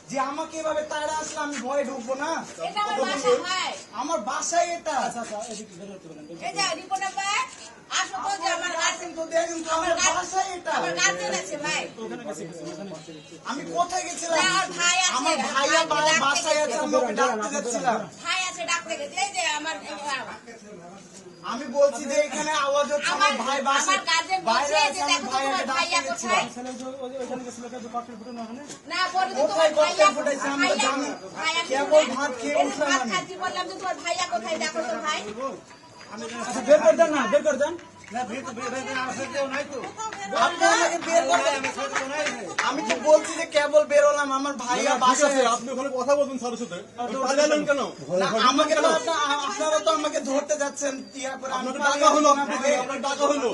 যে আমাকে এভাবে তাড়া আসলে আমি ভয়ে ঢুকবো না। আমার বাসায় এটা। আমি কোথায় গেছিলাম? আমার ভাইয়া বাসায় আছে, আমি ওকে ডাকতে যাচ্ছিলাম। আমি বলছি যে এখানে আওয়াজ হচ্ছে, আমার ভাই বাসায় বাইরে আছে, আমার ভাইয়াকে ডাকতে গেছিলাম। কোথায় ককটেল ফুটাইছে আমরা জানি, কেবল ভাত খেয়ে উঠলাম আমি। বের করে দেন না, বের করে দেন। আমি তো বলছি যে কেবল বেরোলাম, আমার ভাইয়া বাসায়। আপনি ওখানে কথা বলছেন স্যারের সাথে, কেন? আমাকে তো আপনারা তো আমাকে ধরতে যাচ্ছেন, ইয়া করে আপনাদের টাকা হলো, আপনার টাকা হলো।